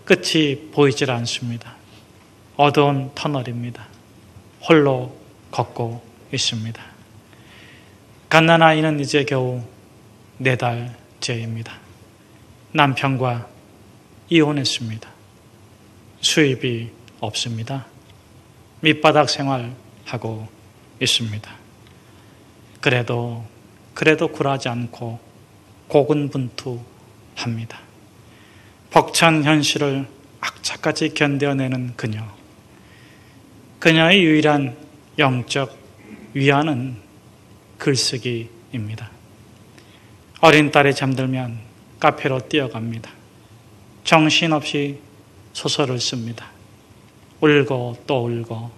끝이 보이질 않습니다. 어두운 터널입니다. 홀로 걷고 있습니다. 갓난아이는 이제 겨우 4달째입니다. 남편과 이혼했습니다. 수입이 없습니다. 밑바닥 생활하고 있습니다. 그래도 굴하지 않고 고군분투합니다. 벅찬 현실을 악착같이 견뎌내는 그녀. 그녀의 유일한 영적 위안은 글쓰기입니다. 어린 딸이 잠들면 카페로 뛰어갑니다. 정신없이 소설을 씁니다. 울고 또 울고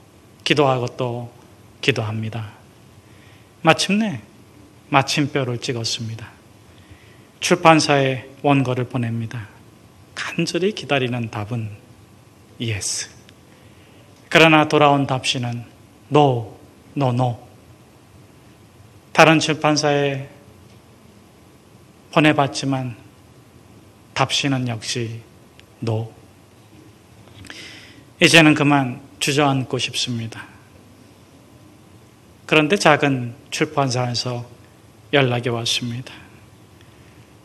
기도하고 또 기도합니다. 마침내 마침표를 찍었습니다. 출판사에 원고를 보냅니다. 간절히 기다리는 답은 yes. 그러나 돌아온 답시는 no. 다른 출판사에 보내봤지만 답시는 역시 no. 이제는 그만 주저앉고 싶습니다. 그런데 작은 출판사에서 연락이 왔습니다.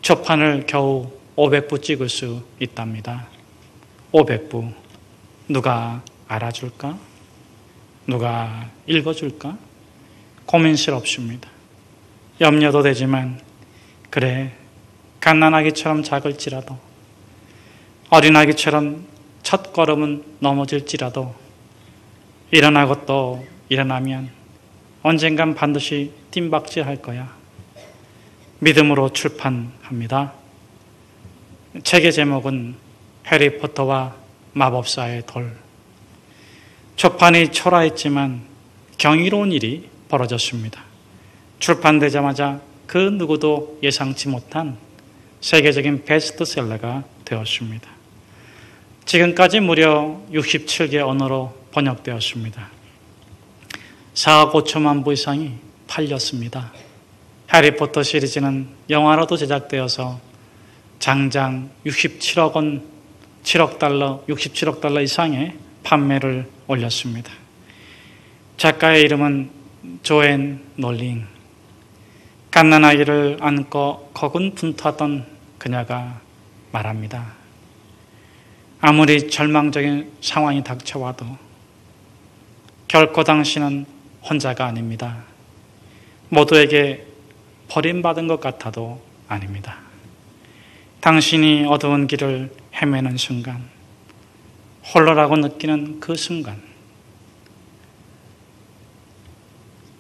초판을 겨우 500부 찍을 수 있답니다. 500부. 누가 알아줄까? 누가 읽어줄까? 고민스럽습니다. 염려도 되지만 그래, 갓난아기처럼 작을지라도, 어린아기처럼 첫 걸음은 넘어질지라도, 일어나고 또 일어나면 언젠간 반드시 뜀박질할 거야. 믿음으로 출판합니다. 책의 제목은 해리포터와 마법사의 돌. 초판이 초라했지만 경이로운 일이 벌어졌습니다. 출판되자마자 그 누구도 예상치 못한 세계적인 베스트셀러가 되었습니다. 지금까지 무려 67개 언어로 번역되었습니다. 4억 5천만 부 이상이 팔렸습니다. 해리포터 시리즈는 영화로도 제작되어서 장장 67억 달러 이상의 판매를 올렸습니다. 작가의 이름은 조앤 롤링. 갓난아기를 안고 거군분투하던 그녀가 말합니다. 아무리 절망적인 상황이 닥쳐와도 결코 당신은 혼자가 아닙니다. 모두에게 버림받은 것 같아도 아닙니다. 당신이 어두운 길을 헤매는 순간, 홀로라고 느끼는 그 순간,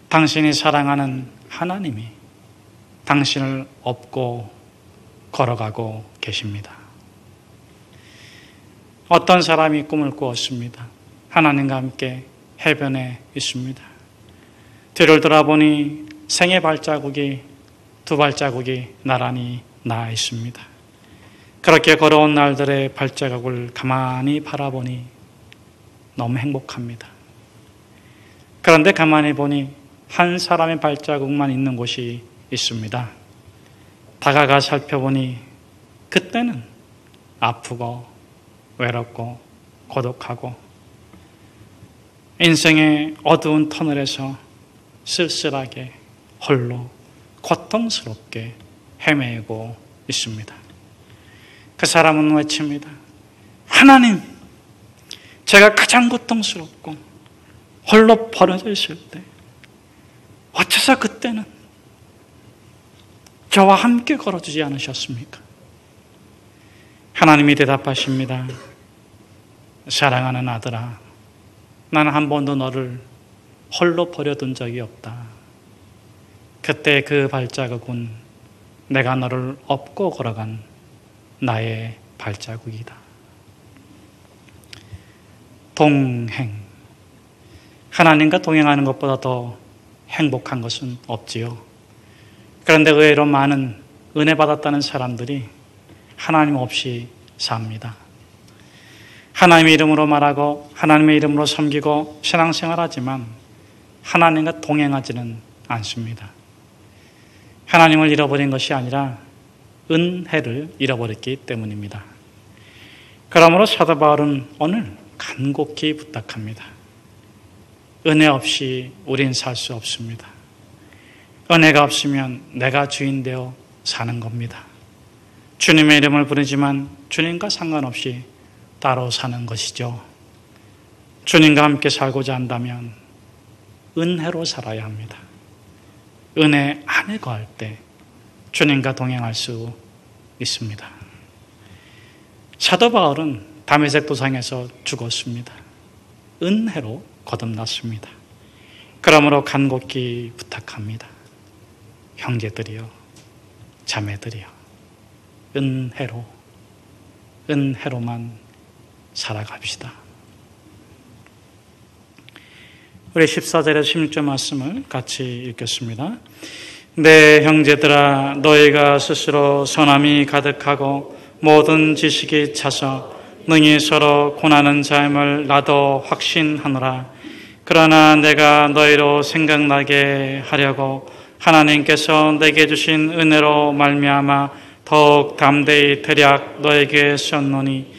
당신이 사랑하는 하나님이 당신을 업고 걸어가고 계십니다. 어떤 사람이 꿈을 꾸었습니다. 하나님과 함께 해변에 있습니다. 뒤를 돌아보니 생의 발자국이 2발자국이 나란히 나아 있습니다. 그렇게 걸어온 날들의 발자국을 가만히 바라보니 너무 행복합니다. 그런데 가만히 보니 한 사람의 발자국만 있는 곳이 있습니다. 다가가 살펴보니 그때는 아프고 외롭고 고독하고 인생의 어두운 터널에서 쓸쓸하게 홀로 고통스럽게 헤매고 있습니다. 그 사람은 외칩니다. 하나님, 제가 가장 고통스럽고 홀로 버려져 있을 때 어째서 그때는 저와 함께 걸어주지 않으셨습니까? 하나님이 대답하십니다. 사랑하는 아들아, 나는 한 번도 너를 홀로 버려둔 적이 없다. 그때 그 발자국은 내가 너를 업고 걸어간 나의 발자국이다. 동행. 하나님과 동행하는 것보다 더 행복한 것은 없지요. 그런데 의외로 많은 은혜 받았다는 사람들이 하나님 없이 삽니다. 하나님의 이름으로 말하고 하나님의 이름으로 섬기고 신앙생활하지만 하나님과 동행하지는 않습니다. 하나님을 잃어버린 것이 아니라 은혜를 잃어버렸기 때문입니다. 그러므로 사도 바울은 오늘 간곡히 부탁합니다. 은혜 없이 우린 살 수 없습니다. 은혜가 없으면 내가 주인 되어 사는 겁니다. 주님의 이름을 부르지만 주님과 상관없이 따로 사는 것이죠. 주님과 함께 살고자 한다면 은혜로 살아야 합니다. 은혜 안에 거할 때 주님과 동행할 수 있습니다. 사도 바울은 다메섹 도상에서 죽었습니다. 은혜로 거듭났습니다. 그러므로 간곡히 부탁합니다. 형제들이여, 자매들이여, 은혜로만 살아갑시다. 우리 14절에서 16절 말씀을 같이 읽겠습니다. 내 형제들아, 너희가 스스로 선함이 가득하고 모든 지식이 차서 능히 서로 고난하는 자임을 나도 확신하노라. 그러나 내가 너희로 생각나게 하려고 하나님께서 내게 주신 은혜로 말미암아 더욱 담대히 대략 너에게 썼노니,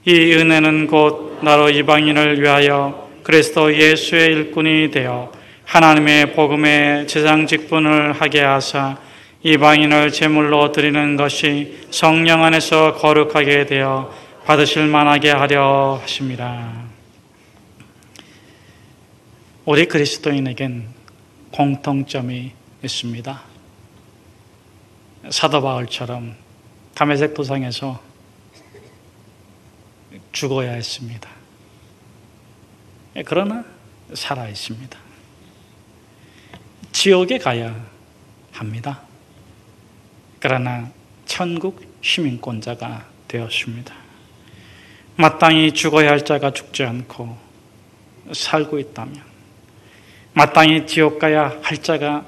이 은혜는 곧 나로 이방인을 위하여 그리스도 예수의 일꾼이 되어 하나님의 복음의 제장 직분을 하게 하사 이방인을 제물로 드리는 것이 성령 안에서 거룩하게 되어 받으실 만하게 하려 하심이라. 우리 그리스도인에겐 공통점이 있습니다. 사도 바울처럼 다메섹 도상에서 죽어야 했습니다. 그러나 살아 있습니다. 지옥에 가야 합니다. 그러나 천국 시민권자가 되었습니다. 마땅히 죽어야 할 자가 죽지 않고 살고 있다면, 마땅히 지옥 가야 할 자가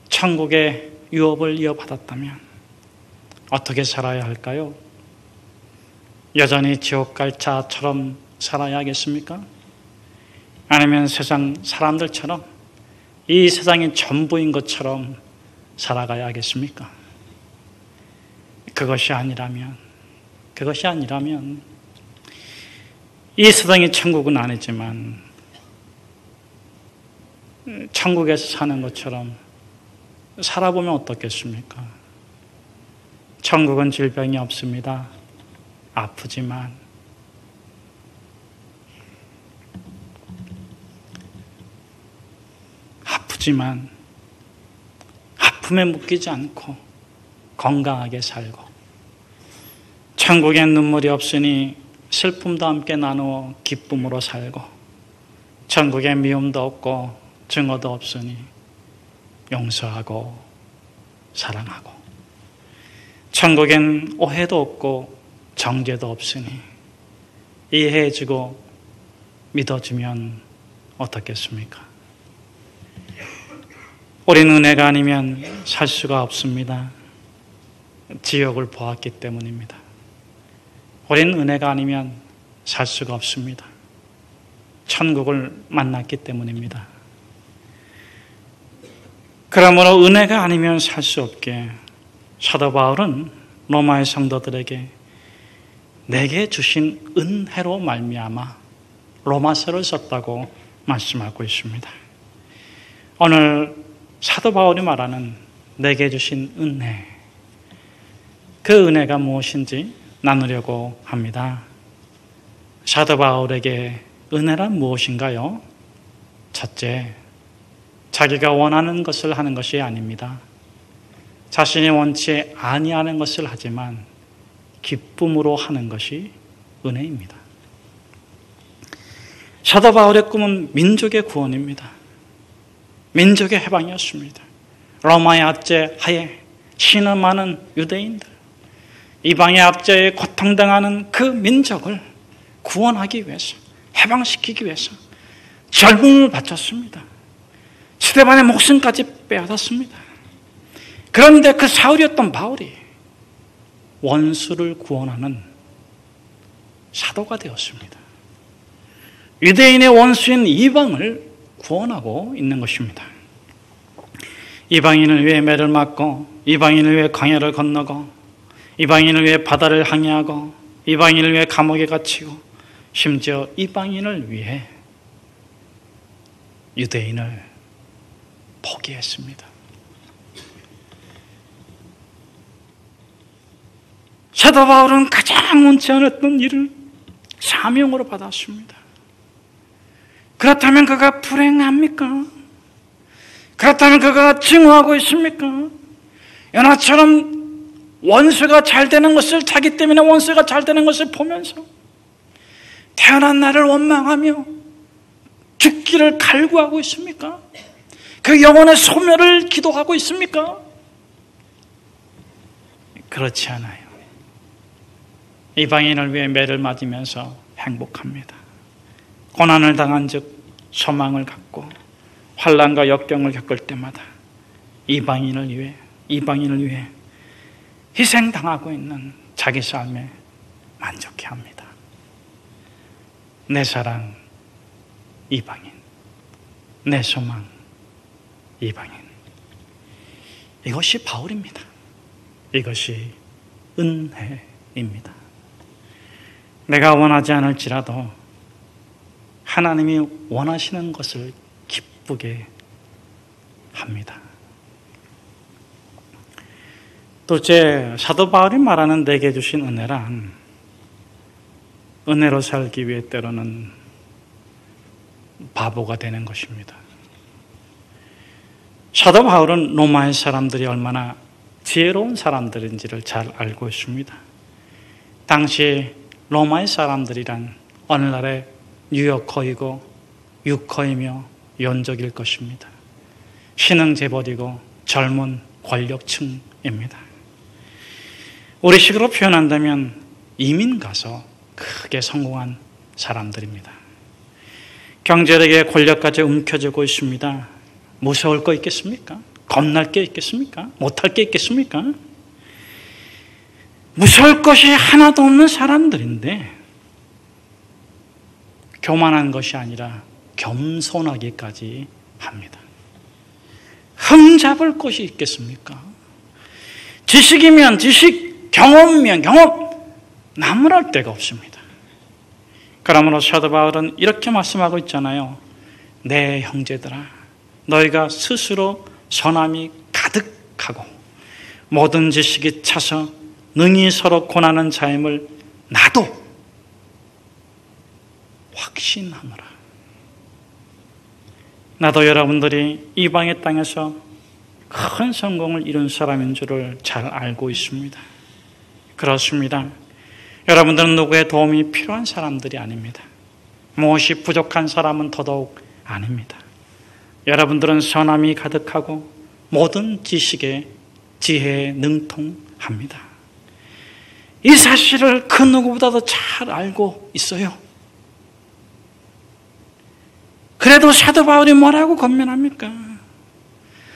천국의 유업을 이어받았다면 어떻게 살아야 할까요? 여전히 지옥 갈 자처럼 살아야 하겠습니까? 아니면 세상 사람들처럼 이 세상이 전부인 것처럼 살아가야 하겠습니까? 그것이 아니라면 이 세상이 천국은 아니지만 천국에서 사는 것처럼 살아보면 어떻겠습니까? 천국은 질병이 없습니다. 아프지만 아픔에 묶이지 않고 건강하게 살고, 천국엔 눈물이 없으니 슬픔도 함께 나누어 기쁨으로 살고, 천국엔 미움도 없고 증오도 없으니 용서하고 사랑하고, 천국엔 오해도 없고 정죄도 없으니 이해해주고 믿어주면 어떻겠습니까? 우리는 은혜가 아니면 살 수가 없습니다. 지옥을 보았기 때문입니다. 우리는 은혜가 아니면 살 수가 없습니다. 천국을 만났기 때문입니다. 그러므로 은혜가 아니면 살 수 없게 사도 바울은 로마의 성도들에게 내게 주신 은혜로 말미암아 로마서를 썼다고 말씀하고 있습니다. 오늘 사도 바울이 말하는 내게 주신 은혜, 그 은혜가 무엇인지 나누려고 합니다. 사도 바울에게 은혜란 무엇인가요? 첫째, 자기가 원하는 것을 하는 것이 아닙니다. 자신이 원치 아니하는 것을 하지만 기쁨으로 하는 것이 은혜입니다. 사도 바울의 꿈은 민족의 구원입니다. 민족의 해방이었습니다. 로마의 압제 하에 신음하는 유대인들, 이방의 압제에 고통당하는 그 민족을 구원하기 위해서, 해방시키기 위해서 젊음을 바쳤습니다. 스데반의 목숨까지 빼앗았습니다. 그런데 그 사울이었던 바울이 원수를 구원하는 사도가 되었습니다. 유대인의 원수인 이방을 구원하고 있는 것입니다. 이방인을 위해 매를 맞고, 이방인을 위해 광야를 건너고, 이방인을 위해 바다를 항해하고, 이방인을 위해 감옥에 갇히고 심지어 이방인을 위해 유대인을 포기했습니다. 사도 바울은 가장 원치 않았던 일을 사명으로 받았습니다. 그렇다면 그가 불행합니까? 그렇다면 그가 증오하고 있습니까? 요나처럼 원수가 잘 되는 것을, 자기 때문에 원수가 잘 되는 것을 보면서 태어난 나를 원망하며 죽기를 갈구하고 있습니까? 그 영혼의 소멸을 기도하고 있습니까? 그렇지 않아요. 이방인을 위해 매를 맞으면서 행복합니다. 고난을 당한 즉 소망을 갖고 환난과 역경을 겪을 때마다 이방인을 위해 희생당하고 있는 자기 삶에 만족해합니다. 내 사랑 이방인, 내 소망 이방인. 이것이 바울입니다. 이것이 은혜입니다. 내가 원하지 않을지라도 하나님이 원하시는 것을 기쁘게 합니다. 둘째, 사도 바울이 말하는 내게 주신 은혜란 은혜로 살기 위해 때로는 바보가 되는 것입니다. 사도 바울은 로마의 사람들이 얼마나 지혜로운 사람들인지를 잘 알고 있습니다. 당시 로마의 사람들이란 오늘날의 뉴요커이고 유커이며 연적일 것입니다. 신흥 재벌이고 젊은 권력층입니다. 우리식으로 표현한다면 이민 가서 크게 성공한 사람들입니다. 경제력의 권력까지 움켜쥐고 있습니다. 무서울 거 있겠습니까? 겁날 게 있겠습니까? 못할 게 있겠습니까? 무서울 것이 하나도 없는 사람들인데 교만한 것이 아니라 겸손하기까지 합니다. 흠잡을 것이 있겠습니까? 지식이면 지식, 경험이면 경험, 나무랄 데가 없습니다. 그러므로 사도 바울은 이렇게 말씀하고 있잖아요. 내 형제들아, 너희가 스스로 선함이 가득하고 모든 지식이 차서 능히 서로 고난하는 자임을 나도 확신하노라. 나도 여러분들이 이방의 땅에서 큰 성공을 이룬 사람인 줄을 잘 알고 있습니다. 그렇습니다. 여러분들은 누구의 도움이 필요한 사람들이 아닙니다. 무엇이 부족한 사람은 더더욱 아닙니다. 여러분들은 선함이 가득하고 모든 지식에 지혜에 능통합니다. 이 사실을 그 누구보다도 잘 알고 있어요. 그래도 사도 바울이 뭐라고 권면합니까?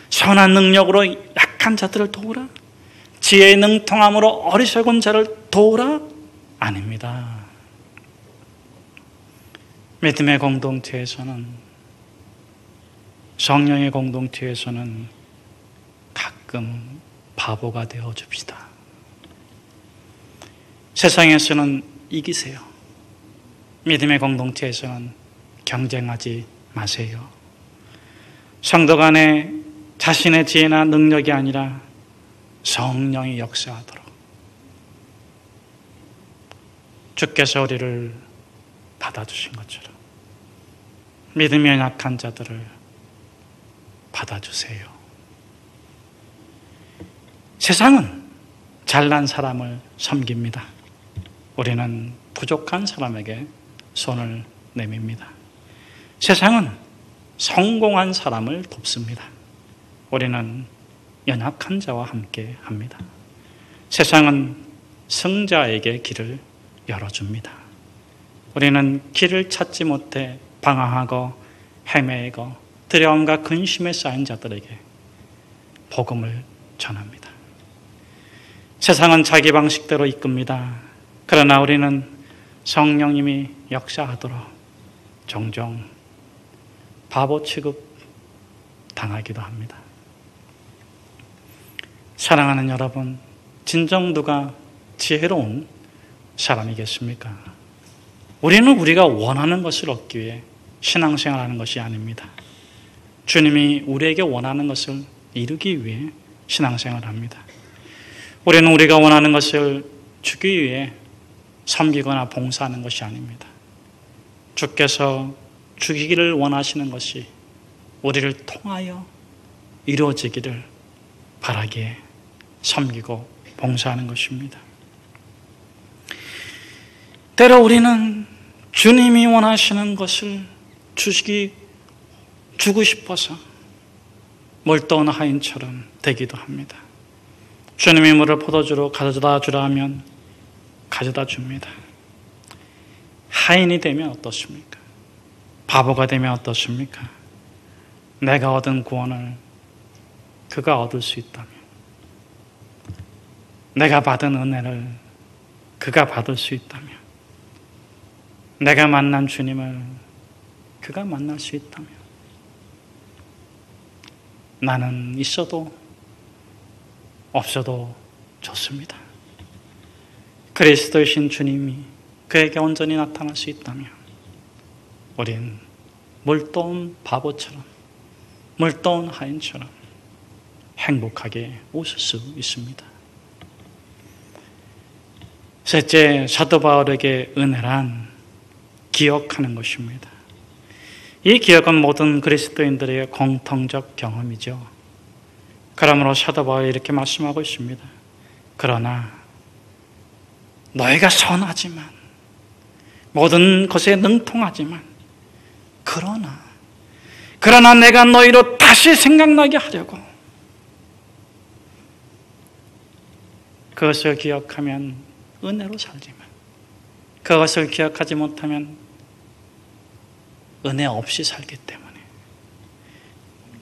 선한 능력으로 약한 자들을 도우라. 지혜의 능통함으로 어리석은 자를 도우라. 아닙니다. 믿음의 공동체에서는, 성령의 공동체에서는 가끔 바보가 되어 줍시다. 세상에서는 이기세요. 믿음의 공동체에서는 경쟁하지 마세요. 성도 간에 자신의 지혜나 능력이 아니라 성령이 역사하도록 주께서 우리를 받아주신 것처럼 믿음이 연약한 자들을 받아주세요. 세상은 잘난 사람을 섬깁니다. 우리는 부족한 사람에게 손을 내밉니다. 세상은 성공한 사람을 돕습니다. 우리는 연약한 자와 함께 합니다. 세상은 승자에게 길을 열어줍니다. 우리는 길을 찾지 못해 방황하고 헤매고 두려움과 근심에 쌓인 자들에게 복음을 전합니다. 세상은 자기 방식대로 이끕니다. 그러나 우리는 성령님이 역사하도록 종종 바보 취급 당하기도 합니다. 사랑하는 여러분, 진정 누가 지혜로운 사람이겠습니까? 우리는 우리가 원하는 것을 얻기 위해 신앙생활하는 것이 아닙니다. 주님이 우리에게 원하는 것을 이루기 위해 신앙생활합니다. 우리는 우리가 원하는 것을 주기 위해 섬기거나 봉사하는 것이 아닙니다. 주께서 주기를 원하시는 것이 우리를 통하여 이루어지기를 바라기에 섬기고 봉사하는 것입니다. 때로 우리는 주님이 원하시는 것을 주고 싶어서 멀떠온 하인처럼 되기도 합니다. 주님이 물을 포도주로 가져다 주라 하면 가져다 줍니다. 하인이 되면 어떻습니까? 바보가 되면 어떻습니까? 내가 얻은 구원을 그가 얻을 수 있다면, 내가 받은 은혜를 그가 받을 수 있다면, 내가 만난 주님을 그가 만날 수 있다면, 나는 있어도 없어도 좋습니다. 그리스도이신 주님이 그에게 온전히 나타날 수 있다면 우린 물떠온 바보처럼, 물떠온 하인처럼 행복하게 웃을 수 있습니다. 셋째, 사도 바울에게 은혜란 기억하는 것입니다. 이 기억은 모든 그리스도인들의 공통적 경험이죠. 그러므로 사도 바울이 이렇게 말씀하고 있습니다. 그러나 너희가 선하지만, 모든 것에 능통하지만, 그러나 내가 너희로 다시 생각나게 하려고, 그것을 기억하면 은혜로 살지만 그것을 기억하지 못하면 은혜 없이 살기 때문에,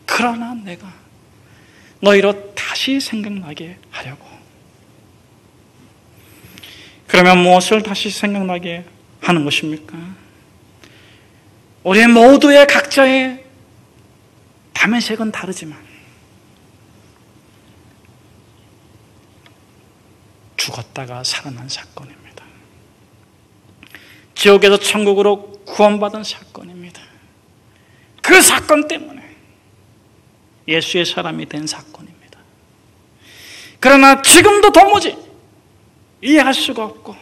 그러나 내가 너희로 다시 생각나게 하려고. 그러면 무엇을 다시 생각나게 하는 것입니까? 우리 모두의 각자의 담의색은 다르지만 죽었다가 살아난 사건입니다. 지옥에서 천국으로 구원받은 사건입니다. 그 사건 때문에 예수의 사람이 된 사건입니다. 그러나 지금도 도무지 이해할 수가 없고,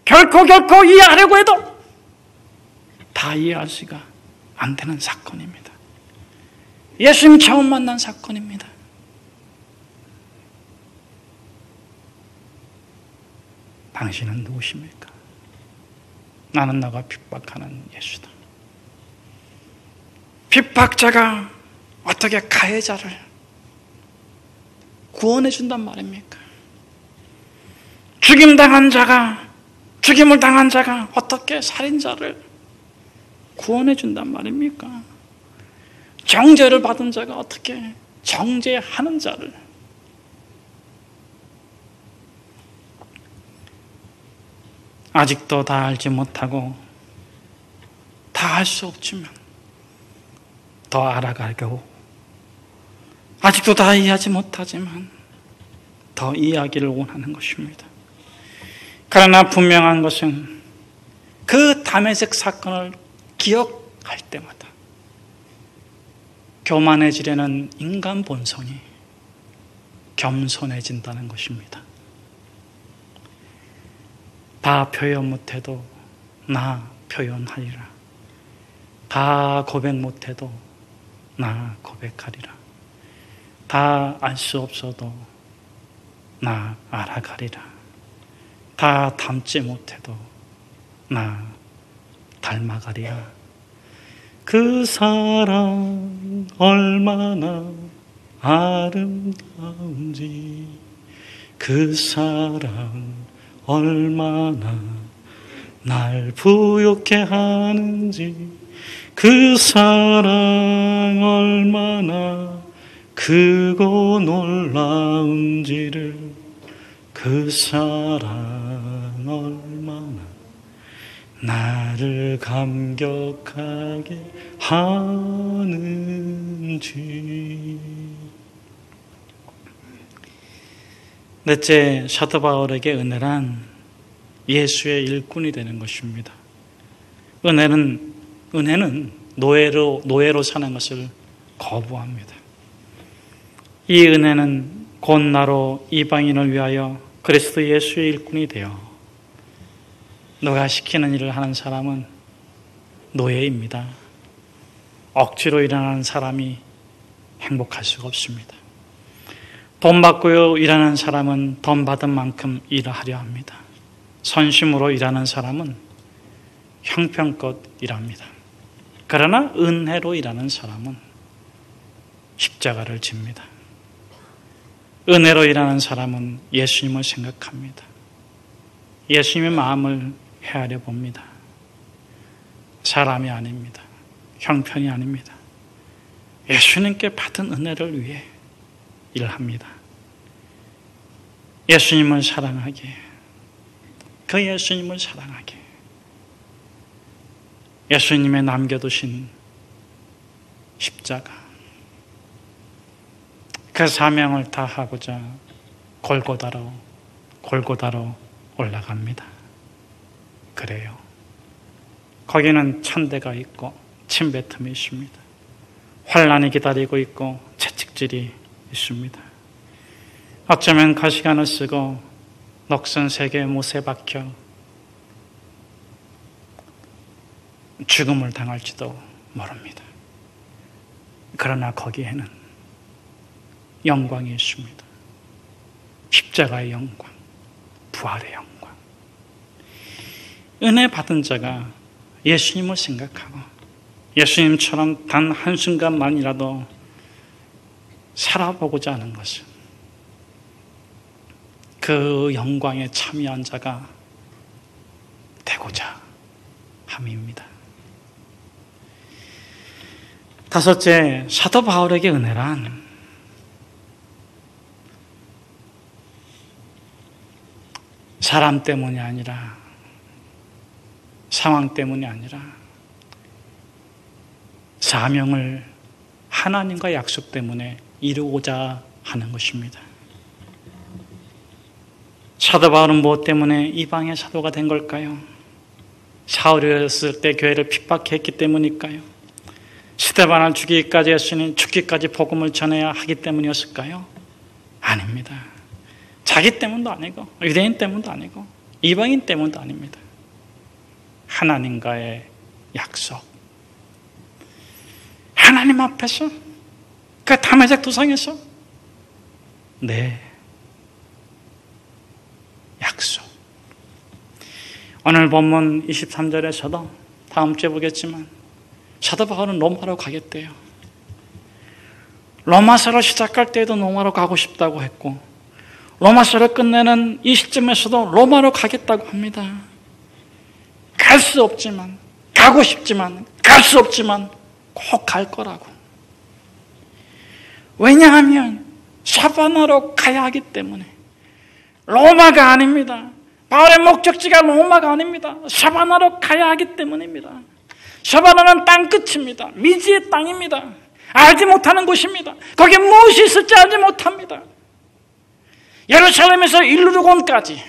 결코 이해하려고 해도 다 이해할 수가 안 되는 사건입니다. 예수님 처음 만난 사건입니다. 당신은 누구십니까? 나는 너가 핍박하는 예수다. 핍박자가 어떻게 가해자를 구원해 준단 말입니까? 죽임을 당한 자가 어떻게 살인자를 구원해 준단 말입니까? 정죄를 받은 자가 어떻게 정죄하는 자를. 아직도 다 알지 못하고 다 알 수 없지만 더 알아가려고, 아직도 다 이해하지 못하지만 더 이해하기를 원하는 것입니다. 그러나 분명한 것은 그 다메섹 사건을 기억할 때마다 교만해지려는 인간 본성이 겸손해진다는 것입니다. 다 표현 못해도 나 표현하리라. 다 고백 못해도 나 고백하리라. 다 알 수 없어도 나 알아가리라. 다 닮지 못해도 나 닮아가리라. 그 사랑 얼마나 아름다운지, 그 사랑 얼마나 날 부욕해 하는지, 그 사랑 얼마나 크고 놀라운지를, 그 사랑 얼마나 나를 감격하게 하는지. 넷째, 사도 바울에게 은혜란 예수의 일꾼이 되는 것입니다. 은혜는 노예로 사는 것을 거부합니다. 이 은혜는 곧 나로 이방인을 위하여 그리스도 예수의 일꾼이 되어 너가 시키는 일을 하는 사람은 노예입니다. 억지로 일하는 사람이 행복할 수가 없습니다. 돈 받고 일하는 사람은 돈 받은 만큼 일하려 합니다. 선심으로 일하는 사람은 형편껏 일합니다. 그러나 은혜로 일하는 사람은 십자가를 집니다. 은혜로 일하는 사람은 예수님을 생각합니다. 예수님의 마음을 헤아려 봅니다. 사람이 아닙니다. 형편이 아닙니다. 예수님께 받은 은혜를 위해 일합니다. 예수님을 사랑하게, 그 예수님을 사랑하게, 예수님의 남겨두신 십자가, 그 사명을 다하고자 골고다로 올라갑니다. 그래요. 거기는 천대가 있고 침뱉음이 있습니다. 환난이 기다리고 있고 채찍질이 있습니다. 어쩌면 가시관을 쓰고 녹슨 세계의 못에 박혀 죽음을 당할지도 모릅니다. 그러나 거기에는 영광이 있습니다. 십자가의 영광, 부활의 영광. 은혜 받은 자가 예수님을 생각하고 예수님처럼 단 한순간만이라도 살아보고자 하는 것은 그 영광에 참여한 자가 되고자 함입니다. 다섯째, 사도 바울에게 은혜란 사람 때문이 아니라, 상황 때문이 아니라 사명을 하나님과 약속 때문에 이루고자 하는 것입니다. 사도 바울은 무엇 때문에 이방의 사도가 된 걸까요? 사울이었을 때 교회를 핍박했기 때문일까요? 스데반을 죽이기까지 했으니 죽기까지 복음을 전해야 하기 때문이었을까요? 아닙니다. 자기 때문도 아니고 유대인 때문도 아니고 이방인 때문도 아닙니다. 하나님과의 약속, 하나님 앞에서 그 담에색 도상에서 내 약속. 오늘 본문 23절에서도 다음 주에 보겠지만 사도 바울은 로마로 가겠대요. 로마서를 시작할 때에도 로마로 가고 싶다고 했고 로마서를 끝내는 이 시점에서도 로마로 가겠다고 합니다. 갈 수 없지만, 가고 싶지만, 갈 수 없지만 꼭 갈 거라고. 왜냐하면 사바나로 가야 하기 때문에. 로마가 아닙니다. 바울의 목적지가 로마가 아닙니다. 사바나로 가야 하기 때문입니다. 사바나는 땅 끝입니다. 미지의 땅입니다. 알지 못하는 곳입니다. 거기에 무엇이 있을지 알지 못합니다. 예루살렘에서 일루르곤까지,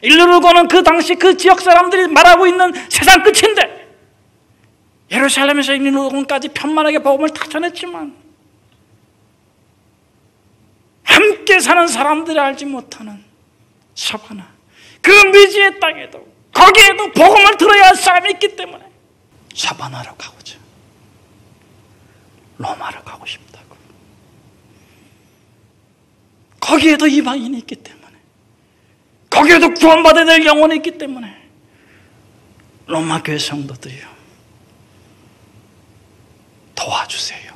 일루르곤은 그 당시 그 지역 사람들이 말하고 있는 세상 끝인데 예루살렘에서 일루르곤까지 편만하게 복음을 다 전했지만 함께 사는 사람들이 알지 못하는 사바나, 그 미지의 땅에도 거기에도 복음을 들어야 할 사람이 있기 때문에 사바나로 가고자, 로마로 가고 싶다고. 거기에도 이방인이 있기 때문에, 거기에도 구원받아야 될 영혼이 있기 때문에 로마 교회 성도들이요, 도와주세요.